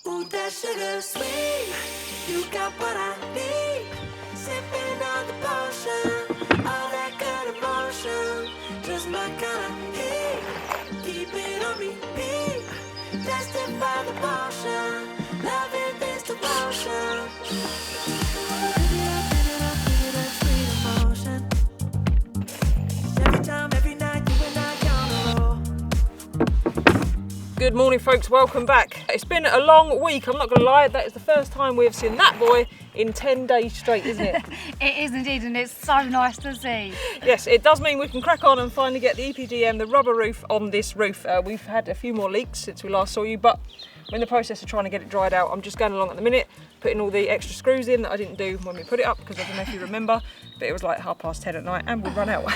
Ooh, that sugar sweet, you got what I need. Sipping on the potion, all that good emotion, just my kind of heat. Keep it on repeat, destined by the potion, loving this devotion. Every time, every night, you and I count a roll. Good morning, folks, welcome back. It's been a long week, I'm not going to lie, that is the first time we've seen that boy in 10 days straight, isn't it? It is indeed, and it's so nice to see. Yes, it does mean we can crack on and finally get the EPDM, the rubber roof, on this roof. We've had a few more leaks since we last saw you, but we're in the process of trying to get it dried out. I'm just going along at the minute, putting all the extra screws in that I didn't do when we put it up, because I don't know if you remember, but it was like 10:30 at night and we'll run out.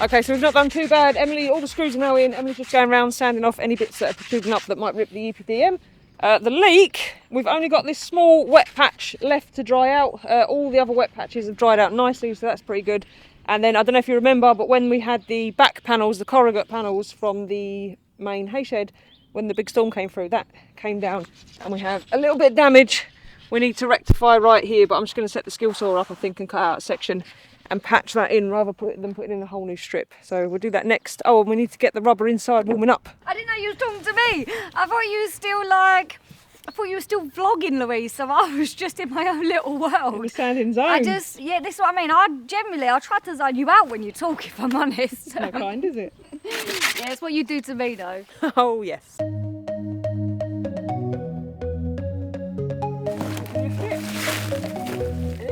Okay, so we've not done too bad. Emily, all the screws are now in. Emily's just going around sanding off any bits that are protruding up that might rip the EPDM. The leak, we've only got this small wet patch left to dry out. All the other wet patches have dried out nicely, so that's pretty good. And then, I don't know if you remember, but when we had the back panels, the corrugate panels from the main hay shed, when the big storm came through, that came down. And we have a little bit of damage we need to rectify right here, but I'm just going to set the skill saw up, I think, and cut out a section and patch that in rather than putting in a whole new strip. So we'll do that next. Oh, and we need to get the rubber inside warming up. I didn't know you were talking to me. I thought you were still vlogging, Louise, so I was just in my own little world. In the standing zone. this is what I mean. I try to zone you out when you talk, if I'm honest. Not kind, is it? Yeah, it's what you do to me, though. Oh, yes.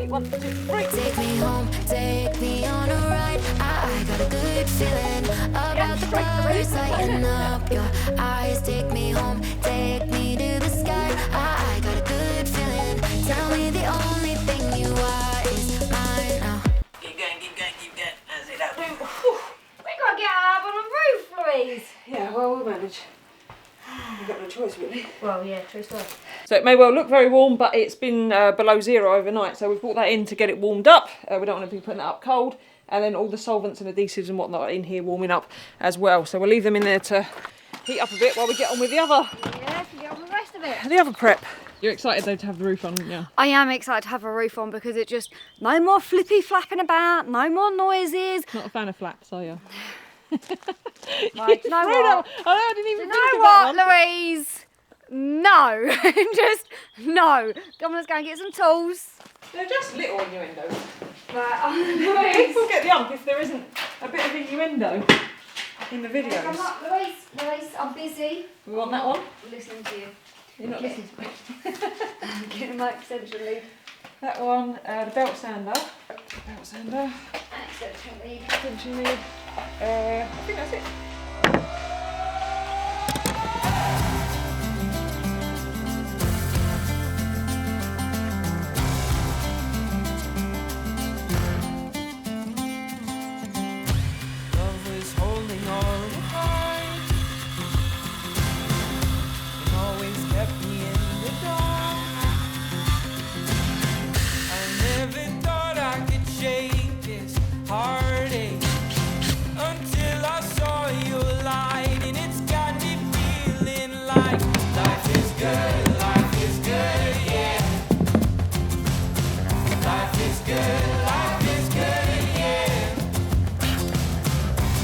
One, two, three. Take me home, take me on a ride. I got a good feeling about the birds lighting up your eyes. Take me home, take me to the sky. I got a good feeling. Tell me the only thing you are is mine now. Keep going, keep going, keep going. That's it, that'll do. We gotta get up on the roof, Louise. Yeah, well, we'll manage. We've got no choice, really. Well, yeah, true story. So it may well look very warm, but it's been below zero overnight. So we've brought that in to get it warmed up. We don't want to be putting it up cold. And then all the solvents and adhesives and whatnot are in here warming up as well. So we'll leave them in there to heat up a bit while we get on with the other. Yeah, to get on the rest of it. The other prep. You're excited though to have the roof on, yeah? I am excited to have a roof on because it just, no more flippy flapping about, no more noises. Not a fan of flaps, are you? Right, you know what? I didn't even You think know of what, that one. Louise? No. Just no. Come on, let's go and get some tools. They're just little innuendos. Right, Louise. We'll get the ump if there isn't a bit of innuendo in the Come videos. up, Louise, I'm busy. We want that one? I'm listening to you. You're not listening to me. I'm getting my extension lead. That one, the belt sander. Belt sander. Extension lead. Extension lead. I think that's it. Love was holding on high and always kept me in the dark. I never thought I could shake this heartache until I saw your light, and it's got me feeling like life is good, yeah. Life is good, yeah.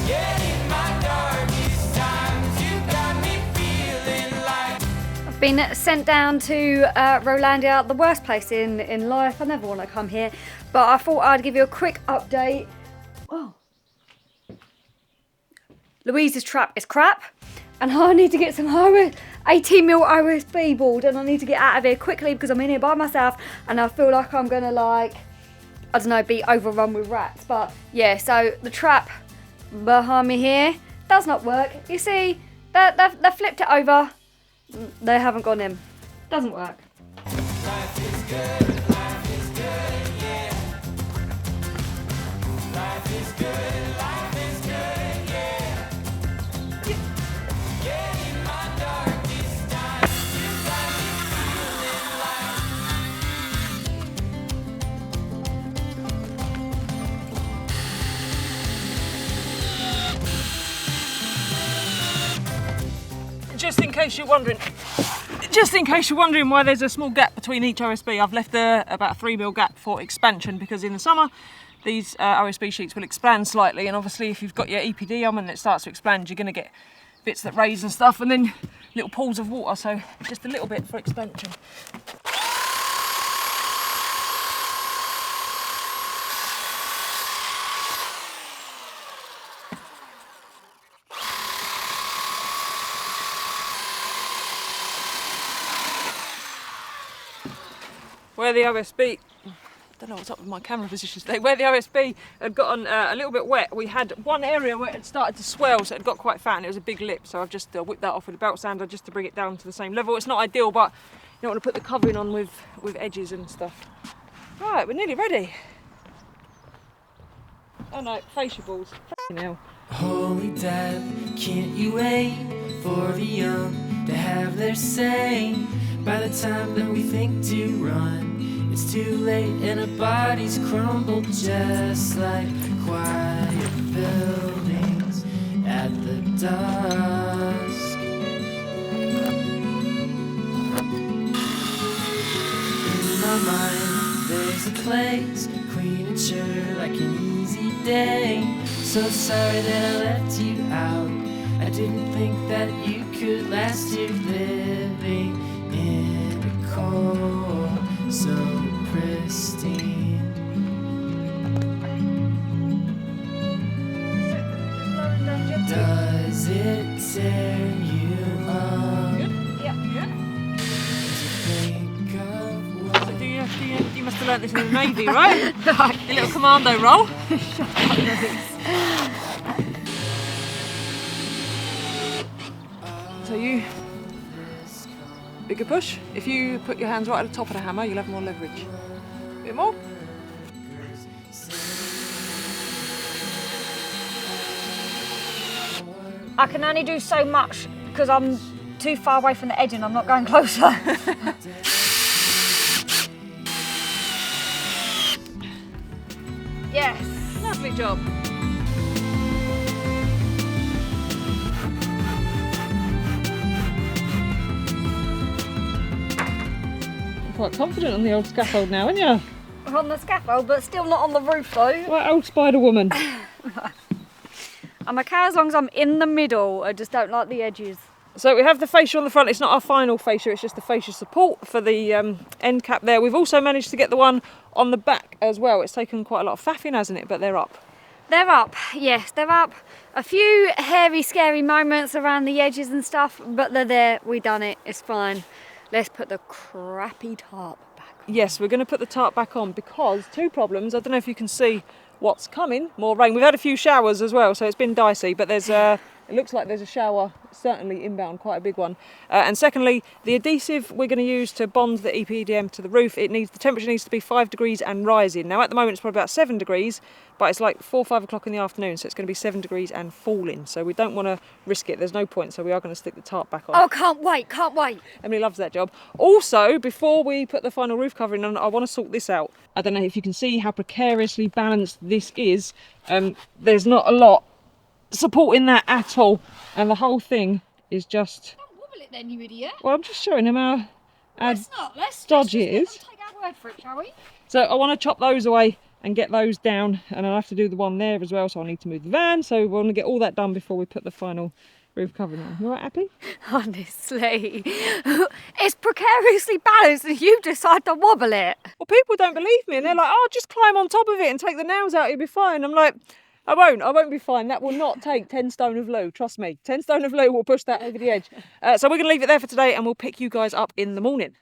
Yeah, in my darkest times, you got me feeling like. I've been sent down to Rolandia, the worst place in life. I never want to come here, but I thought I'd give you a quick update. Oh. Louise's trap is crap, and I need to get some 18mm OSB board, and I need to get out of here quickly because I'm in here by myself, and I feel like I'm gonna, like, I don't know, be overrun with rats. But yeah, so the trap behind me here does not work. You see, they flipped it over. They haven't gone in. Doesn't work. Life is good, yeah. Life is good, yeah. Yeah, in my darkest times, just in case you're wondering why there's a small gap between each OSB, I've left about a 3mm gap for expansion, because in the summer these OSB sheets will expand slightly, and obviously if you've got your EPDM and it starts to expand, you're going to get bits that raise and stuff, and then little pools of water, so just a little bit for expansion. Where the OSB, I don't know what's up with my camera position today, where the OSB had gotten a little bit wet, we had one area where it had started to swell, so it got quite fat and it was a big lip, so I've just whipped that off with a belt sander just to bring it down to the same level. It's not ideal, but you don't want to put the covering on with edges and stuff. Right, we're nearly ready. Oh no, fascia balls. F***ing hell. Holy death, can't you wait for the young to have their say? By the time that we think to run, it's too late and our bodies crumble just like quiet buildings at the dusk. In my mind, there's a place clean and sure like an easy day. So sorry that I left you out. I didn't think that you could last here living in a core so pristine. Does it tear you up? Yeah. To think of what So you must have learnt this in the Navy, right? A little commando roll. So you, bigger push. If you put your hands right at the top of the hammer, you'll have more leverage. A bit more. I can only do so much because I'm too far away from the edge and I'm not going closer. Yes. Lovely job. Quite confident on the old scaffold now, aren't you? I'm on the scaffold, but still not on the roof though. Right, old Spider Woman. I'm okay as long as I'm in the middle. I just don't like the edges. So we have the fascia on the front. It's not our final fascia, it's just the fascia support for the end cap there. We've also managed to get the one on the back as well. It's taken quite a lot of faffing, hasn't it? But they're up. They're up, yes, they're up. A few hairy, scary moments around the edges and stuff, but they're there. We done it. It's fine. Let's put the crappy tarp back on. Yes, we're going to put the tarp back on because two problems. I don't know if you can see what's coming. More rain. We've had a few showers as well, so it's been dicey, but there's it looks like there's a shower, certainly inbound, quite a big one. And secondly, the adhesive we're going to use to bond the EPDM to the roof, the temperature needs to be 5 degrees and rising. Now at the moment it's probably about 7 degrees, but it's like 4 or 5 o'clock in the afternoon, so it's going to be 7 degrees and falling. So we don't want to risk it. There's no point, so we are going to stick the tarp back on. Oh, can't wait, can't wait. Emily loves that job. Also, before we put the final roof covering on, I want to sort this out. I don't know if you can see how precariously balanced this is. There's not a lot supporting that at all, and the whole thing is just... Don't wobble it then, you idiot. Well, I'm just showing them how Let's dodgy it is. take our word for it, shall we? So I want to chop those away and get those down, and I'll have to do the one there as well, so I need to move the van, so we want to get all that done before we put the final roof covering on. You all right, happy? Honestly, it's precariously balanced and you decide to wobble it. Well, people don't believe me, and they're like, oh, just climb on top of it and take the nails out, you'll be fine. I'm like, I won't be fine. That will not take 10 stone of glue, trust me. 10 stone of glue will push that over the edge. So we're going to leave it there for today, and we'll pick you guys up in the morning.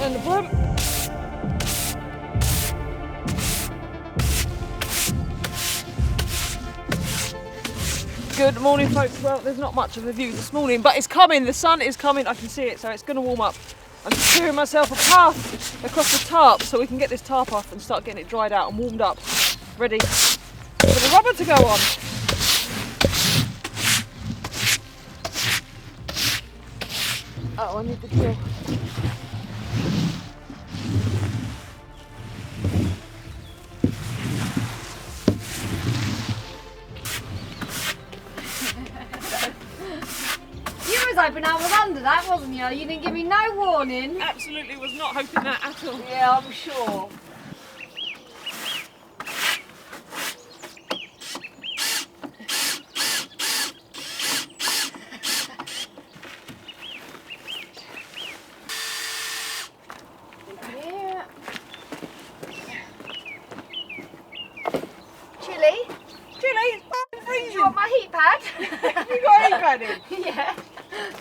And the broom. Good morning, folks. Well, there's not much of a view this morning, but it's coming. The sun is coming. I can see it, so it's going to warm up. I'm just clearing myself a path across the tarp so we can get this tarp off and start getting it dried out and warmed up, ready for the rubber to go on. Oh, I need the drill. Hoping I was under that, wasn't you? You didn't give me no warning. Absolutely was not hoping that at all. Yeah, I'm sure. Yeah. Chilly? Chilly, it's f***ing freezing. You want my heat pad? You got a heat pad in? Yeah.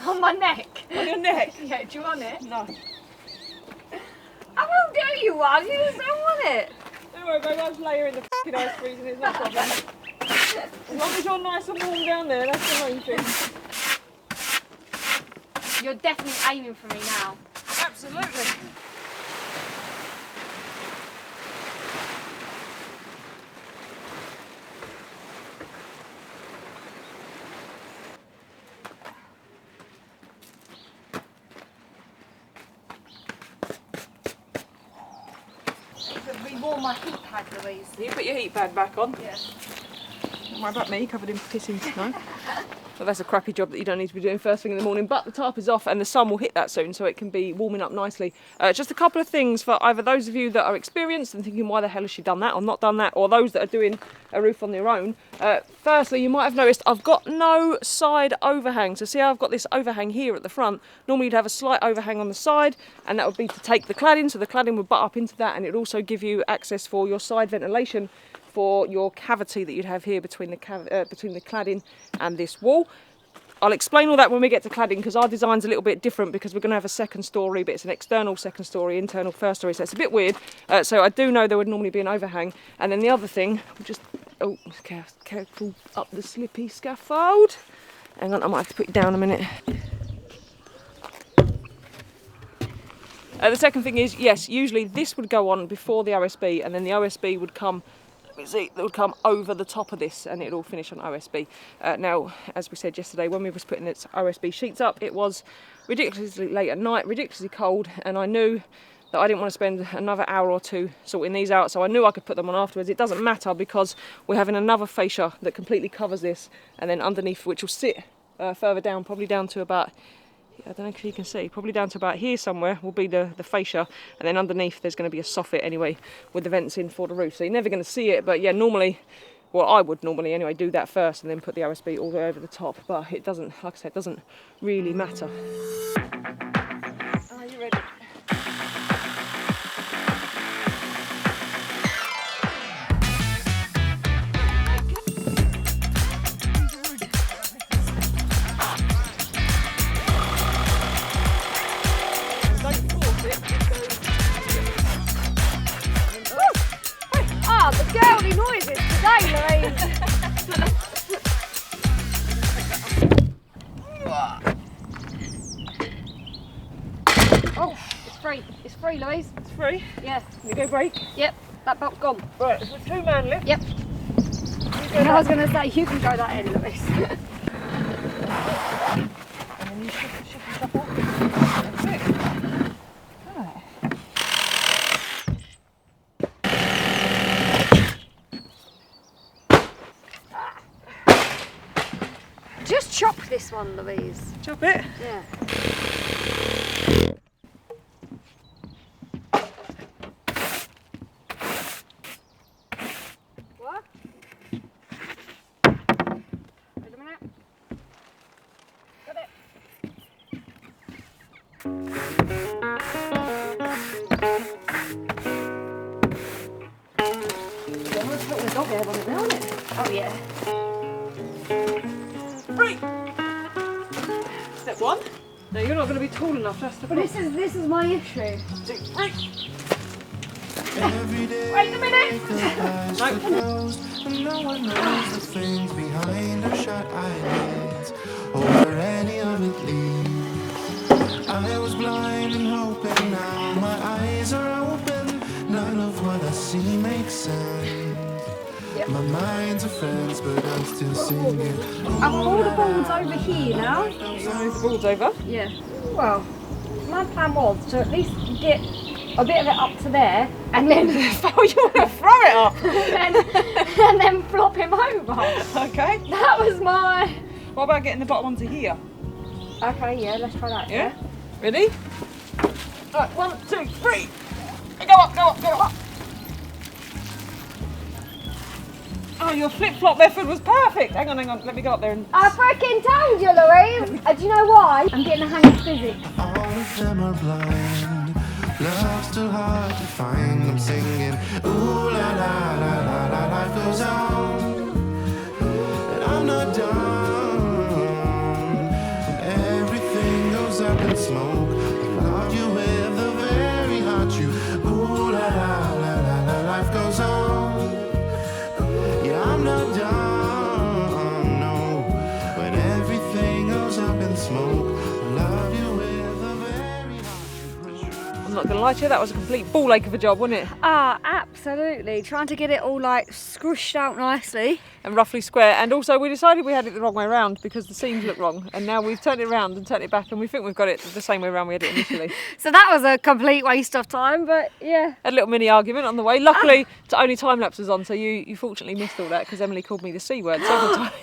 On my neck. On your neck? Yeah, do you want it? No. I will do you one, you just don't want it. Don't worry, babe, I'll just lay her in the f***ing ice freezing, it's no problem. As long as you're nice and warm down there, that's the main thing. You're definitely aiming for me now. Absolutely. Rewarm my heat pad, Louise. You put your heat pad back on. Yeah. Don't worry about me, covered in pissing snow. Well, that's a crappy job that you don't need to be doing first thing in the morning, but the tarp is off and the sun will hit that soon, so it can be warming up nicely. Just a couple of things for either those of you that are experienced and thinking, why the hell has she done that or not done that, or those that are doing a roof on their own. Firstly, you might have noticed I've got no side overhang. So see how I've got this overhang here at the front? Normally you'd have a slight overhang on the side, and that would be to take the cladding, so the cladding would butt up into that, and it would also give you access for your side ventilation for your cavity that you'd have here between the cladding and this wall. I'll explain all that when we get to cladding, because our design's a little bit different, because we're going to have a second story, but it's an external second story, internal first story, so it's a bit weird. So I do know there would normally be an overhang. And then the other thing, just, oh, careful up the slippy scaffold. Hang on, I might have to put you down a minute. The second thing is, yes, usually this would go on before the OSB, and then the OSB would come, see, that would come over the top of this, and it'd all finish on OSB. Now, as we said yesterday, when we was putting its OSB sheets up, it was ridiculously late at night, ridiculously cold, and I knew that I didn't want to spend another hour or two sorting these out, so I knew I could put them on afterwards. It doesn't matter, because we're having another fascia that completely covers this, and then underneath, which will sit further down, probably down to about, I don't know if you can see, probably down to about here somewhere will be the fascia, and then underneath there's going to be a soffit anyway with the vents in for the roof, so you're never going to see it. But yeah, normally, well, I would normally anyway do that first and then put the OSB all the way over the top, but it doesn't, like I said, it doesn't really matter. Are you ready? The girly noises today, Louise. Oh, it's free. It's free, Louise. It's free? Yeah. You go break? Yep, that bolt's gone. Right, it's a two-man lift. Yep. I was going to say, you can go that end, Louise. And then you shift stuff off. That's it. Right. Just chop this one, Louise. Chop it. Yeah. What? Wait a minute. Got it. I'm going to put the dog hair on it now, isn't it? Oh yeah. Free. Step one. No, you're not going to be tall enough, that's the But problem. this is my issue. Wait a minute. And no one knows the things behind our shut eyelids, or where any of it leads. I was blind and hoping, now my eyes are open. None of what I see makes sense. My mind's a fence, but I'm still singing. I've got all the balls over here now. You want to move the balls over? Yeah. Well, my plan was to at least get a bit of it up to there, and then Oh, you want to throw it up? and then flop him over. Okay. That was my. What about getting the bottom onto here? Okay, yeah, let's try that. Yeah? Ready? Alright, 1, 2, 3. Go up, go up, go up. Oh, your flip-flop method was perfect. Hang on, let me go up there and... I freaking told you, Louise. Do you know why? I'm getting a hang of physics. All of them are blind. Love's still hard to find. I'm singing, ooh la la la la la. Life goes on, and I'm not done. Everything goes up in smoke. I love you with a very hot you. Ooh la la la la la. Life goes on. Yeah, I'm not done. No, when everything goes up in smoke. I love you with a very hot you. I'm not going to lie to you, that was a complete ball ache of a job, wasn't it? Ah, absolutely. Trying to get it all like squished out nicely. And roughly square. And also we decided we had it the wrong way around because the seams look wrong. And now we've turned it around and turned it back and we think we've got it the same way around we had it initially. So that was a complete waste of time, but yeah. A little mini argument on the way. Luckily, only time lapse was on, so you fortunately missed all that because Emily called me the C word several times.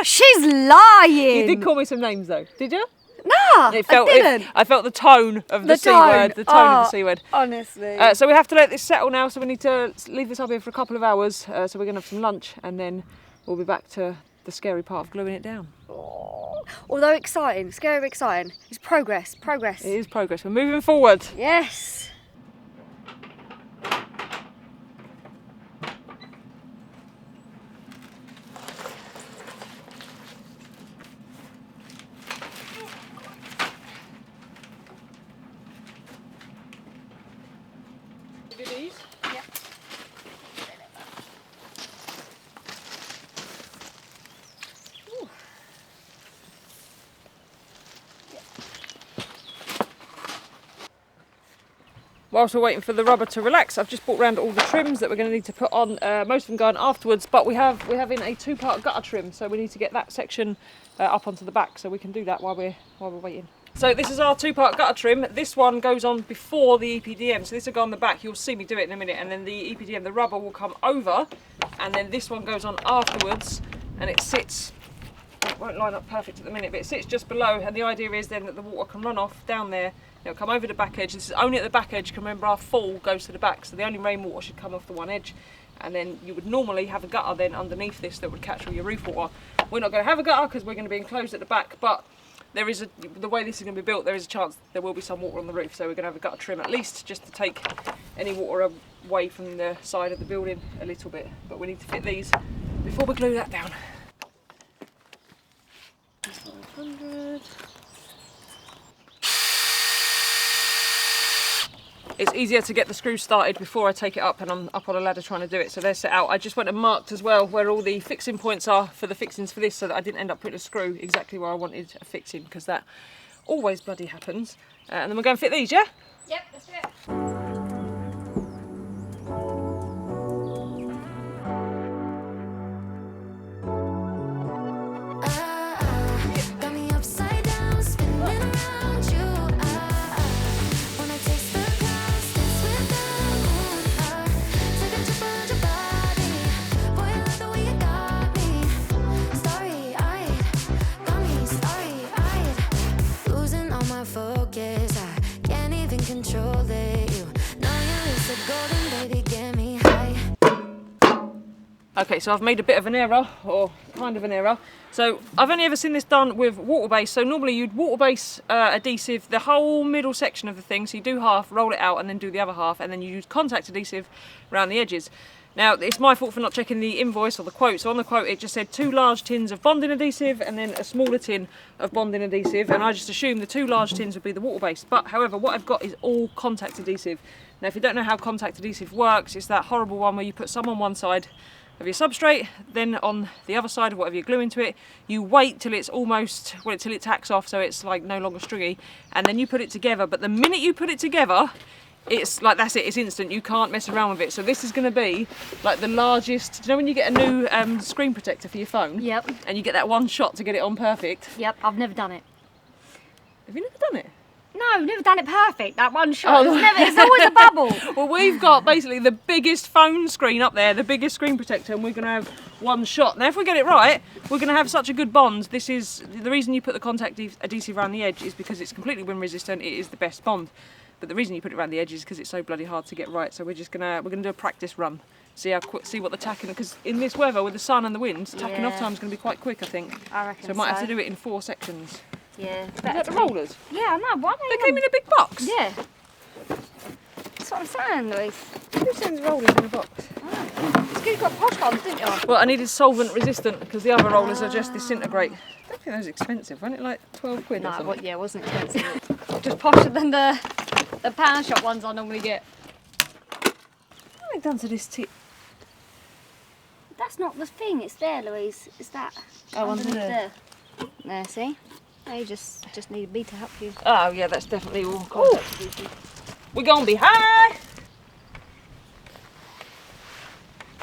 She's lying. You did call me some names though, did you? No, I didn't. I felt the tone of the C tone. word, the tone of the C word. Honestly. So we have to let this settle now, so we need to leave this up here for a couple of hours. So we're going to have some lunch and then we'll be back to the scary part of gluing it down. Although exciting, scary exciting. It's progress. It is progress, we're moving forward. Yes. Whilst we're waiting for the rubber to relax, I've just brought round all the trims that we're going to need to put on. Most of them going afterwards, but we're having a 2-part gutter trim, so we need to get that section up onto the back, so we can do that while we're waiting. So this is our 2-part gutter trim. This one goes on before the EPDM, so this will go on the back. You'll see me do it in a minute, and then the EPDM, the rubber, will come over, and then this one goes on afterwards, and it sits. It won't line up perfect at the minute, but it sits just below, and the idea is then that the water can run off down there. It'll come over the back edge. This is only at the back edge. You can remember our fall goes to the back, so the only rainwater should come off the one edge, and then you would normally have a gutter then underneath this that would catch all your roof water. We're not going to have a gutter because we're going to be enclosed at the back, but there is the way this is going to be built, there is a chance there will be some water on the roof, so we're going to have a gutter trim at least just to take any water away from the side of the building a little bit. But we need to fit these before we glue that down. 500. It's easier to get the screws started before I take it up, and I'm up on a ladder trying to do it, so they're set out. I just went and marked as well where all the fixing points are for the fixings for this, so that I didn't end up putting a screw exactly where I wanted a fixing, because that always bloody happens. And then we're going to fit these, yeah? Yep, let's do it. Got me upside down, spinning around you. When I taste the past, dance with the moon. Take a trip around your body. Boy, I love the way you got me. Starry-eyed, got me starry-eyed. Losing all my focus, I can't even control it. You know you're so golden, baby, get me high. Okay, so I've made a bit of an error, or kind of an error. So I've only ever seen this done with water base. So normally you'd water base adhesive the whole middle section of the thing. So you do half, roll it out, and then do the other half, and then you use contact adhesive around the edges. Now, it's my fault for not checking the invoice or the quote. So on the quote, it just said 2 large tins of bonding adhesive and then a smaller tin of bonding adhesive. And I just assumed the 2 large tins would be the water-based. But however, what I've got is all contact adhesive. Now, if you don't know how contact adhesive works, it's that horrible one where you put some on one side of your substrate, then on the other side of whatever you're gluing to it, you wait till it's almost, well, till it tacks off so it's like no longer stringy, and then you put it together. But the minute you put it together, it's like, that's it, it's instant, you can't mess around with it. So this is going to be like the largest, do you know when you get a new screen protector for your phone? Yep. And you get that one shot to get it on perfect? Yep, I've never done it. Have you never done it? No, never done it perfect, that one shot. It's always a bubble. Well, we've got basically the biggest phone screen up there, the biggest screen protector, and we're going to have one shot. Now, if we get it right, we're going to have such a good bond. This is the reason you put the contact adhesive around the edge is because it's completely wind resistant. It is the best bond. But the reason you put it around the edge is because it's so bloody hard to get right. So we're gonna do a practice run, see what the tacking. Because in this weather with the sun and the wind, tacking off time is going to be quite quick, I think. I reckon so. We might have to do it in 4 sections. Yeah. Is that the rollers? Yeah, I know. Why They came in a big box. Yeah. That's what I'm saying, Louise. Who sends rollers in a box? Oh. It's good you got posh ones, didn't you? Well, I needed solvent resistant because the other rollers are just disintegrate. I don't think that was expensive, wasn't it? Like 12 quid or something? No, yeah, it wasn't expensive. Just posher than the pound shop ones I normally get. What have they done to this tip? That's not the thing, it's there, Louise. It's that. Oh, under underneath there. There, see? You just needed me to help you. Oh yeah, that's definitely all contact adhesive. We're gonna be high!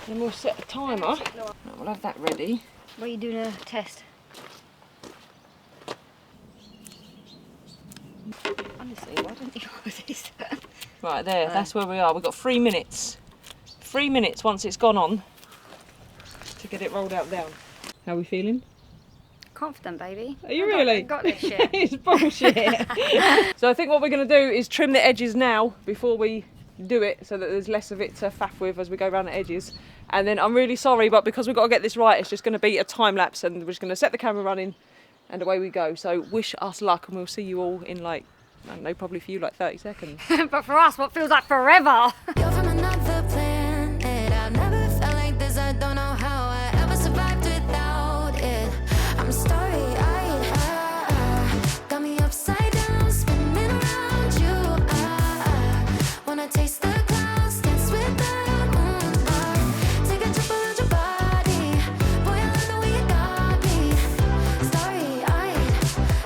Then we'll set a timer. Right, we'll have that ready. What are you doing a test? Honestly, why don't you order this? Right there, that's where we are. We've got 3 minutes. 3 minutes once it's gone on to get it rolled out down. How are we feeling? Confident, baby. Are you really? I got this shit. It's bullshit. So I think what we're going to do is trim the edges now before we do it so that there's less of it to faff with as we go around the edges. And then I'm really sorry, but because we've got to get this right, it's just going to be a time lapse and we're just going to set the camera running and away we go. So wish us luck and we'll see you all in like, I don't know, probably for you like 30 seconds. But for us, what feels like forever. You're from another planet. I've never felt like this. I don't know how I ever survived without it. I'm starry-eyed. Got me upside down, spinning around you. Wanna taste the clouds, dance with the moon. Take a trip around your body. Boy, I love the way you got me. Starry-eyed,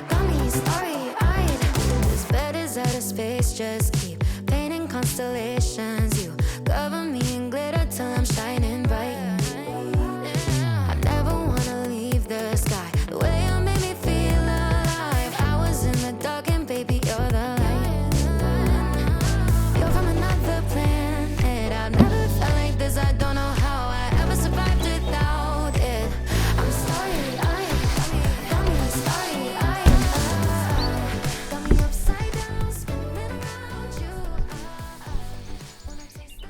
got me starry-eyed. This bed is out of space, just keep painting constellations. You cover me in glitter till I'm shining bright. I never wanna leave the sky. The way you made me feel alive. I was in the dark and baby, you're the light. You're from another planet. I've never felt like this. I don't know how I ever survived without it. I'm starry-eyed, got me starry-eyed. Got me upside down, spinning around you. Wanna taste the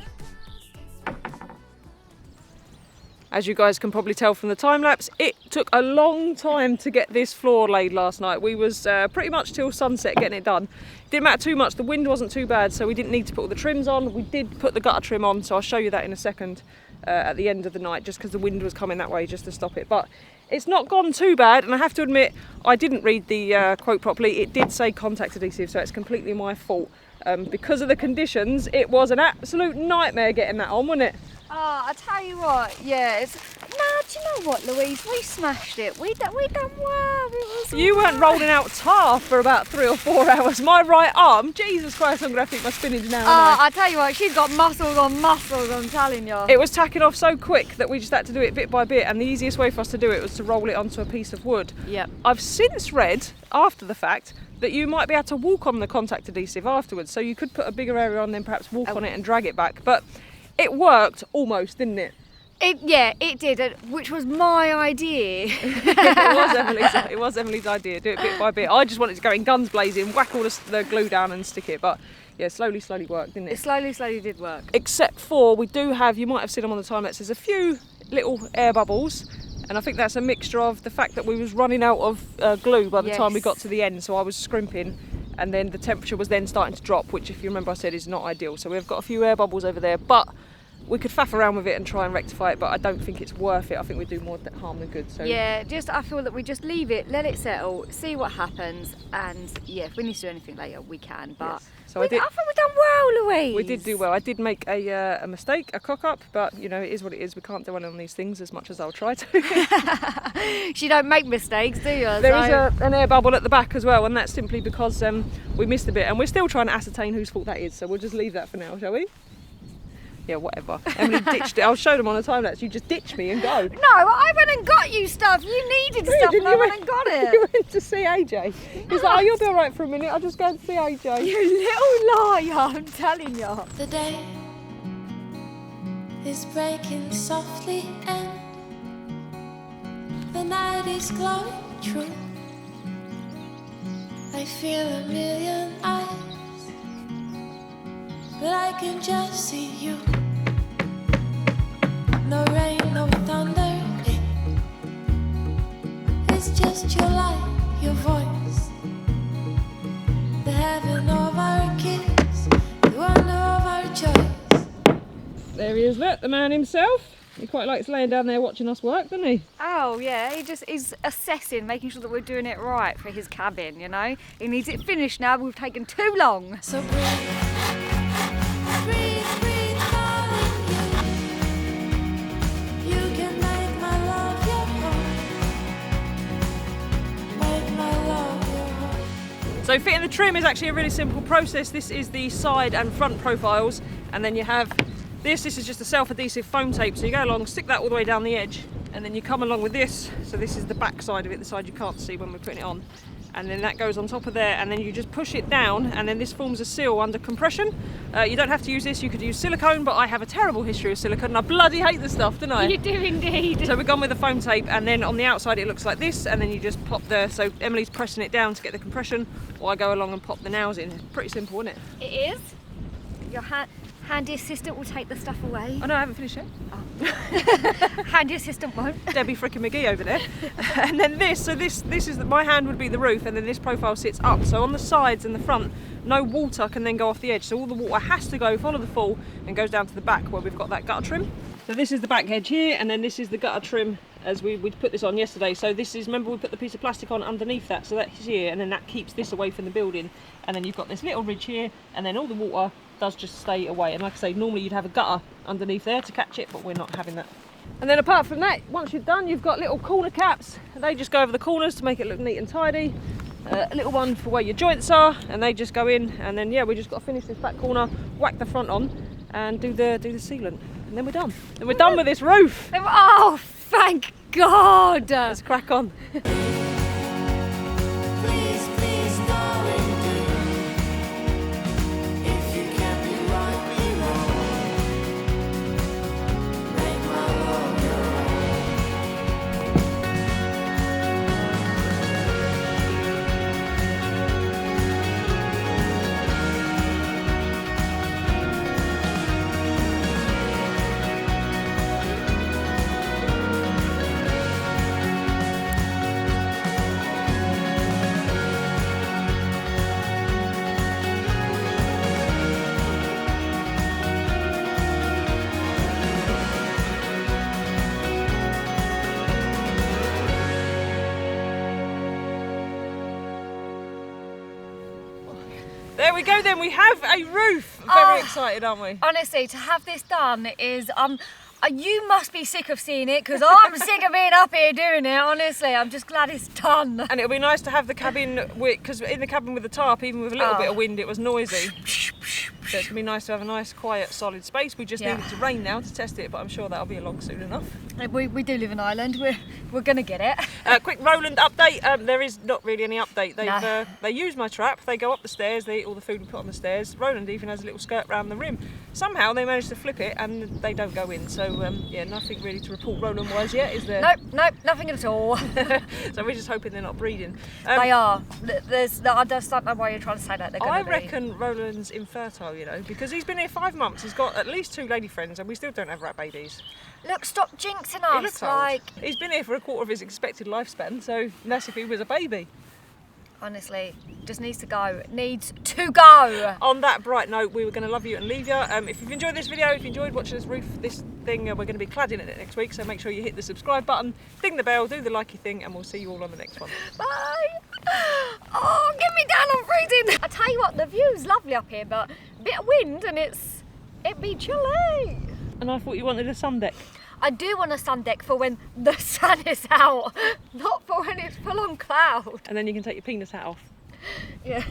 As you guys can probably tell from the time lapse, it took a long time to get this floor laid last night. We was pretty much till sunset getting it done. Didn't matter too much, the wind wasn't too bad, so we didn't need to put all the trims on. We did put the gutter trim on, so I'll show you that in a second at the end of the night, just because the wind was coming that way just to stop it. But it's not gone too bad, and I have to admit, I didn't read the quote properly. It did say contact adhesive, so it's completely my fault. Because of the conditions, it was an absolute nightmare getting that on, wasn't it? Oh, I tell you what, yeah, it's... Nah, do you know what, Louise? We smashed it. We done well. It was You weren't rolling out tar for about 3 or 4 hours. My right arm, Jesus Christ, I'm going to have to eat my spinach now. aren't I? I tell you what, she's got muscles on muscles, I'm telling you. It was tacking off so quick that we just had to do it bit by bit, and the easiest way for us to do it was to roll it onto a piece of wood. Yep. I've since read, after the fact, that you might be able to walk on the contact adhesive afterwards, so you could put a bigger area on, then perhaps walk on it and drag it back. But it worked almost, didn't it? It did, which was my idea. It was Emily's idea, do it bit by bit. I just wanted to go in guns blazing, whack all the glue down and stick it, but yeah, slowly worked, didn't it? It slowly did work. Except for, we do have, you might have seen them on the time lapse, there's a few little air bubbles, and I think that's a mixture of the fact that we was running out of glue by the time we got to the end, so I was scrimping, and then the temperature was then starting to drop, which if you remember I said is not ideal. So we've got a few air bubbles over there, but we could faff around with it and try and rectify it, but I don't think it's worth it. I think we do more harm than good. So yeah, I feel that we just leave it, let it settle, see what happens, and yeah, if we need to do anything later, we can. But yes. So I think we've done well, Louise. We did do well. I did make a mistake, a cock up, but you know, it is what it is. We can't dwell on these things as much as I'll try to. You don't make mistakes, do you? There is an air bubble at the back as well, and that's simply because we missed a bit, and we're still trying to ascertain whose fault that is. So we'll just leave that for now, shall we? Yeah, whatever. Emily ditched it. I'll show them on a time lapse. You just ditch me and go. No, I went and got you stuff. You needed stuff, and I went and got it. You went to see AJ. He's like, oh, you'll be all right for a minute. I'll just go and see AJ. You little liar, I'm telling you. The day is breaking softly and the night is glowing true. I feel a million eyes, but I can just see you. No rain, no thunder, it's just your light, your voice, the heaven of our kiss, the wonder of our choice. There he is, look, the man himself. He quite likes laying down there watching us work, doesn't he? Oh yeah, he just is assessing, making sure that we're doing it right for his cabin, you know. He needs it finished now, we've taken too long. So breathe, breathe, breathe, darling, you can make my love your home, make my love your home. So fitting the trim is actually a really simple process. This is the side and front profiles, and then you have this is just a self-adhesive foam tape, so you go along, stick that all the way down the edge, and then you come along with this, so this is the back side of it, the side you can't see when we're putting it on, and then that goes on top of there, and then you just push it down, and then this forms a seal under compression. You don't have to use this, you could use silicone, but I have a terrible history of silicone, and I bloody hate the stuff, don't I? You do indeed. So we've gone with the foam tape, and then on the outside it looks like this, and then you just pop so Emily's pressing it down to get the compression, or I go along and pop the nails in. Pretty simple, isn't it? It is. Your handy assistant will take the stuff away. Oh no, I haven't finished yet. Oh. Handy assistant won't. Debbie frickin' McGee over there. And then this is my hand would be the roof, and then this profile sits up. So on the sides and the front, no water can then go off the edge. So all the water has to go, follow the fall, and goes down to the back where we've got that gutter trim. So this is the back edge here, and then this is the gutter trim as we put this on yesterday. So this is, remember we put the piece of plastic on underneath that, so that's here, and then that keeps this away from the building. And then you've got this little ridge here, and then all the water does just stay away. And like I say, normally you'd have a gutter underneath there to catch it, but we're not having that. And then apart from that, once you're done, you've got little corner caps. They just go over the corners to make it look neat and tidy. A little one for where your joints are, and they just go in. And then yeah, we just got to finish this back corner, whack the front on, and do the sealant, and then we're done. And we're done with this roof. Oh, thank God! Let's crack on. Please, please, darling, do. If you can be right, be wrong. Make my love your There we go then, we have a roof. Very excited, aren't we? Honestly, to have this done is, you must be sick of seeing it, because I'm sick of being up here doing it, honestly. I'm just glad it's done. And it'll be nice to have the cabin, because in the cabin with the tarp, even with a little bit of wind, it was noisy. So it's going to be nice to have a nice, quiet, solid space. We just need it to rain now to test it, but I'm sure that'll be along soon enough. We do live in Ireland, we're going to get it. Quick Roland update, there is not really any update. They use my trap, they go up the stairs, they eat all the food we put on the stairs. Roland even has a little skirt round the rim. Somehow they managed to flip it and they don't go in, so yeah, nothing really to report Roland wise yet, is there? Nope, nothing at all. So we're just hoping they're not breeding. They are. I just don't know why you're trying to say that. They're I be. reckon Roland's infertile, you know, because he's been here 5 months, he's got at least 2 lady friends and we still don't have rat babies. Look, stop jinxing us. He looks old. He's been here for a quarter of his expected lifespan, so that's if he was a baby. Honestly, just needs to go. Needs to go. On that bright note, we were going to love you and leave you. If you've enjoyed this video, if you enjoyed watching this roof, this thing, we're going to be cladding it next week, so make sure you hit the subscribe button, ding the bell, do the likey thing, and we'll see you all on the next one. Bye. Oh, get me down, I'm freezing. I tell you what, the view's lovely up here, but a bit of wind and it'd be chilly. And I thought you wanted a sun deck. I do want a sun deck for when the sun is out, not for when it's full on cloud. And then you can take your penis hat off. Yeah.